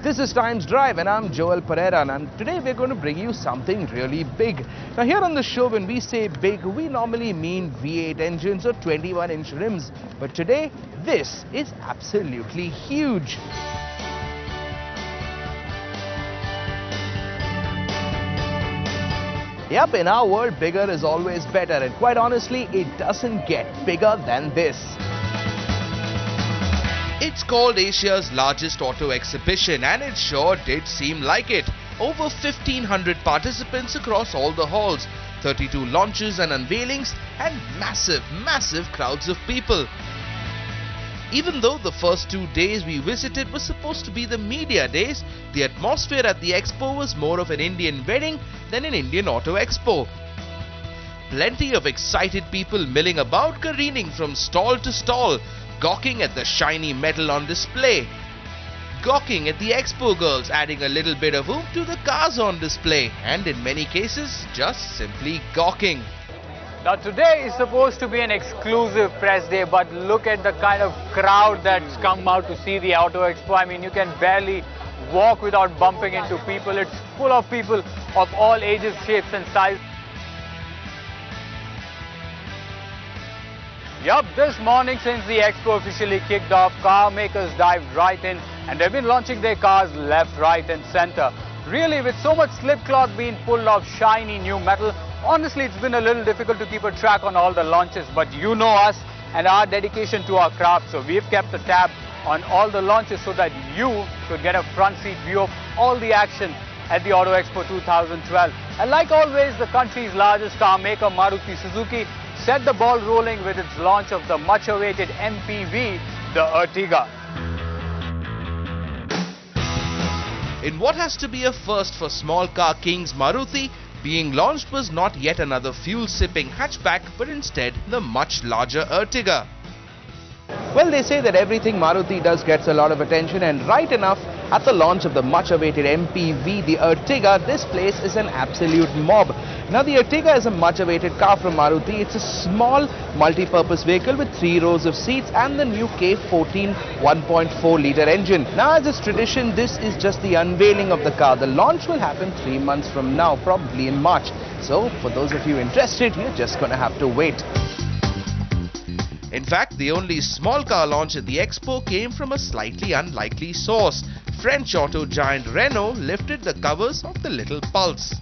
This is Times Drive and I'm Joel Pereira, and today we're going to bring you something really big. Now here on the show, when we say big, we normally mean V8 engines or 21-inch rims. But today, this is absolutely huge. Yep, in our world, bigger is always better, and quite honestly, it doesn't get bigger than this. It's called Asia's largest auto exhibition, and it sure did seem like it. Over 1,500 participants across all the halls, 32 launches and unveilings, and massive crowds of people. Even though the first 2 days we visited were supposed to be the media days, the atmosphere at the Expo was more of an Indian wedding than an Indian Auto Expo. Plenty of excited people milling about, careening from stall to stall, gawking at the shiny metal on display, gawking at the Expo girls, adding a little bit of oomph to the cars on display, and in many cases, just simply gawking. Now today is supposed to be an exclusive press day, but look at the kind of crowd that's come out to see the Auto Expo. I mean, you can barely walk without bumping into people. It's full of people of all ages, shapes and sizes. Yup, this morning since the Expo officially kicked off, car makers dived right in and they've been launching their cars left, right and center. Really, with so much slip cloth being pulled off shiny new metal, honestly it's been a little difficult to keep a track on all the launches, but you know us and our dedication to our craft, so we've kept a tab on all the launches so that you could get a front seat view of all the action at the Auto Expo 2012. And like always, the country's largest car maker, Maruti Suzuki, set the ball rolling with its launch of the much-awaited MPV, the Ertiga. In what has to be a first for small car kings Maruti, being launched was not yet another fuel-sipping hatchback, but instead the much larger Ertiga. Well, they say that everything Maruti does gets a lot of attention, and right enough, at the launch of the much-awaited MPV, the Ertiga, this place is an absolute mob. Now, the Ertiga is a much-awaited car from Maruti. It's a small, multi-purpose vehicle with 3 rows of seats and the new K14 1.4-litre engine. Now, as is tradition, this is just the unveiling of the car. The launch will happen 3 months from now, probably in March. So, for those of you interested, you're just going to have to wait. In fact, the only small car launch at the Expo came from a slightly unlikely source. French auto giant Renault lifted the covers of the little Pulse.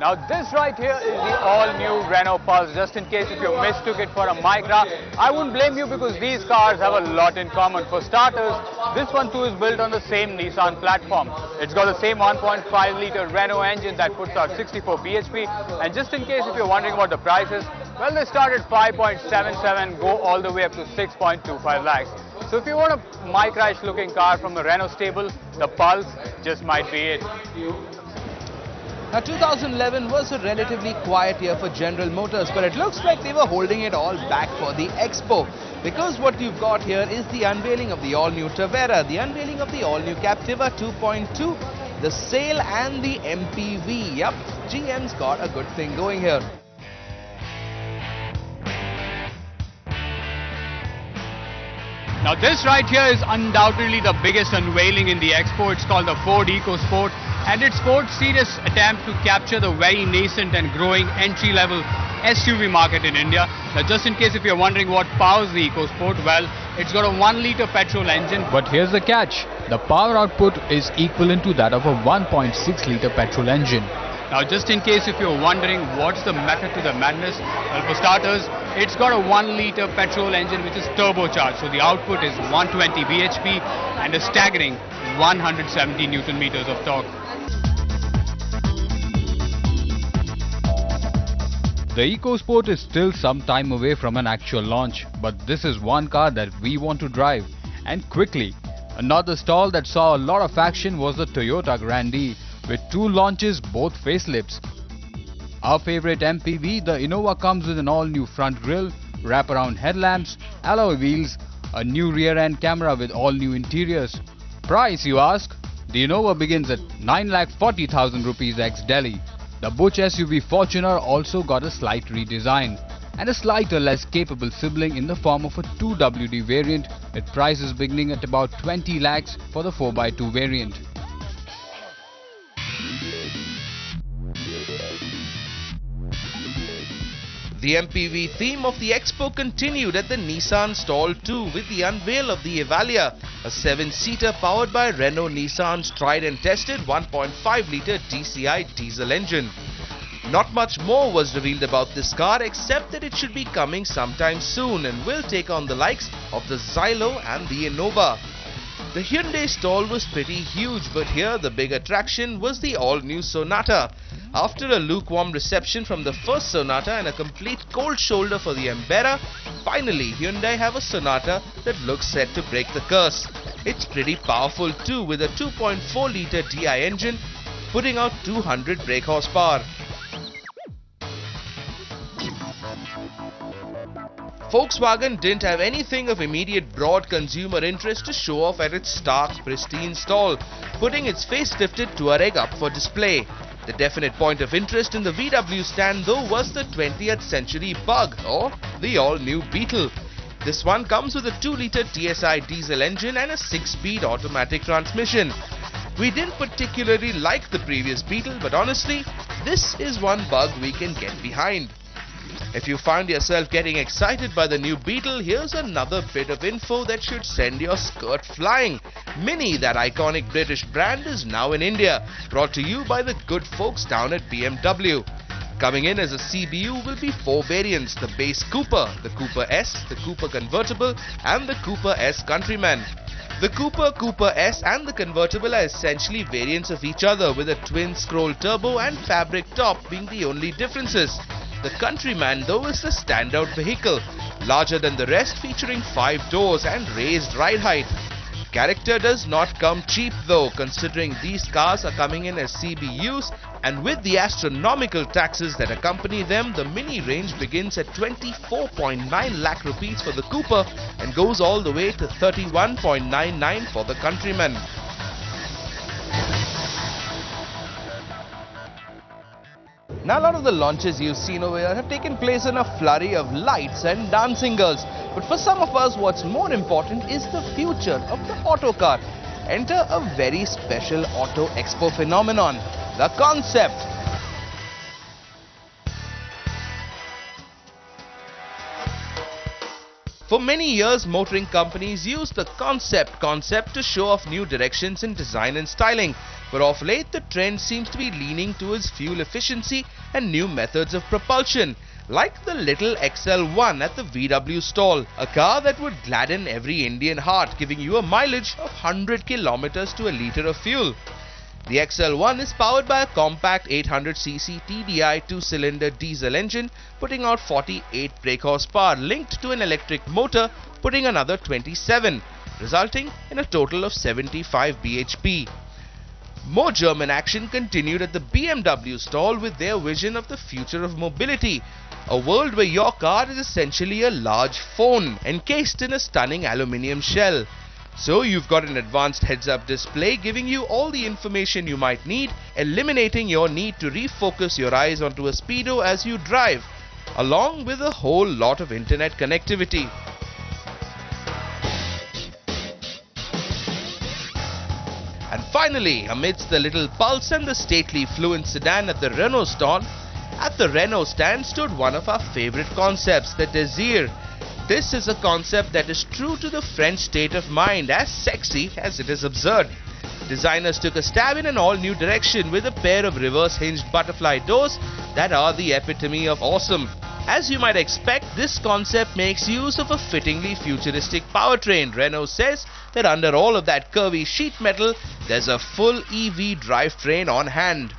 Now this right here is the all-new Renault Pulse. Just in case if you mistook it for a Micra, I wouldn't blame you because these cars have a lot in common. For starters, this one too is built on the same Nissan platform. It's got the same 1.5-litre Renault engine that puts out 64 bhp. And just in case if you're wondering what the price is, well, they start at 5.77, go all the way up to 6.25 lakhs. So if you want a Micra-ish looking car from the Renault stable, the Pulse just might be it. Now, 2011 was a relatively quiet year for General Motors, but it looks like they were holding it all back for the Expo. Because what you've got here is the unveiling of the all-new Tavera, the unveiling of the all-new Captiva 2.2, the Sail and the MPV. Yup, GM's got a good thing going here. Now this right here is undoubtedly the biggest unveiling in the Expo. It's called the Ford Ecosport, and it's Ford's serious attempt to capture the very nascent and growing entry-level SUV market in India. Now just in case if you're wondering what powers the Ecosport, well, it's got a 1-litre petrol engine. But here's the catch, the power output is equivalent to that of a 1.6-litre petrol engine. Now just in case if you're wondering what's the method to the madness, well, for starters, it's got a 1-litre petrol engine which is turbocharged, so the output is 120 bhp and a staggering 170 Newton meters of torque. The Ecosport is still some time away from an actual launch, but this is one car that we want to drive, and quickly. Another stall that saw a lot of action was the Toyota Grandee, with 2 launches, both facelifts. Our favorite MPV, the Innova, comes with an all-new front grille, wraparound headlamps, alloy wheels, a new rear-end camera with all-new interiors. Price, you ask? The Innova begins at 9,40,000 rupees ex-Delhi. The Butch SUV Fortuner also got a slight redesign. and a slighter less capable sibling in the form of a 2WD variant with prices beginning at about 20 lakhs for the 4x2 variant. The MPV theme of the Expo continued at the Nissan stall too with the unveil of the Evalia, a 7-seater powered by Renault Nissan's tried and tested 1.5-litre DCI diesel engine. Not much more was revealed about this car except that it should be coming sometime soon and will take on the likes of the Xylo and the Innova. The Hyundai stall was pretty huge, but here the big attraction was the all-new Sonata. After a lukewarm reception from the first Sonata and a complete cold shoulder for the Embera, finally Hyundai have a Sonata that looks set to break the curse. It's pretty powerful too, with a 2.4-litre DI engine putting out 200 brake horsepower. Volkswagen didn't have anything of immediate broad consumer interest to show off at its stark, pristine stall, putting its facelifted Touareg up for display. The definite point of interest in the VW stand though was the 20th century bug, or the all-new Beetle. This one comes with a 2-litre TSI diesel engine and a 6-speed automatic transmission. We didn't particularly like the previous Beetle, but honestly, this is one bug we can get behind. If you find yourself getting excited by the new Beetle, here's another bit of info that should send your skirt flying. Mini, that iconic British brand, is now in India, brought to you by the good folks down at BMW. Coming in as a CBU will be 4 variants: the base Cooper, the Cooper S, the Cooper Convertible and the Cooper S Countryman. The Cooper S and the Convertible are essentially variants of each other, with a twin-scroll turbo and fabric top being the only differences. The Countryman though is the standout vehicle, larger than the rest, featuring 5 doors and raised ride height. Character does not come cheap though, considering these cars are coming in as CBUs, and with the astronomical taxes that accompany them, the Mini range begins at 24.9 lakh rupees for the Cooper and goes all the way to 31.99 for the Countryman. Now, a lot of the launches you've seen over here have taken place in a flurry of lights and dancing girls. But for some of us, what's more important is the future of the auto car. Enter a very special Auto Expo phenomenon, the concept. For many years, motoring companies used the concept to show off new directions in design and styling. But of late, the trend seems to be leaning towards fuel efficiency and new methods of propulsion, like the little XL1 at the VW stall, a car that would gladden every Indian heart, giving you a mileage of 100 kilometers to a litre of fuel. The XL1 is powered by a compact 800cc TDI 2-cylinder diesel engine, putting out 48 brake horsepower, linked to an electric motor, putting another 27, resulting in a total of 75 bhp. More German action continued at the BMW stall with their vision of the future of mobility, a world where your car is essentially a large phone encased in a stunning aluminium shell. So you've got an advanced heads-up display giving you all the information you might need, eliminating your need to refocus your eyes onto a speedo as you drive, along with a whole lot of internet connectivity. And finally, amidst the little pulse and the stately Fluence sedan at the Renault stall, at the Renault stand stood one of our favorite concepts, the Desir. This is a concept that is true to the French state of mind, as sexy as it is absurd. Designers took a stab in an all-new direction with a pair of reverse-hinged butterfly doors that are the epitome of awesome. As you might expect, this concept makes use of a fittingly futuristic powertrain. Renault says that under all of that curvy sheet metal, there's a full EV drivetrain on hand.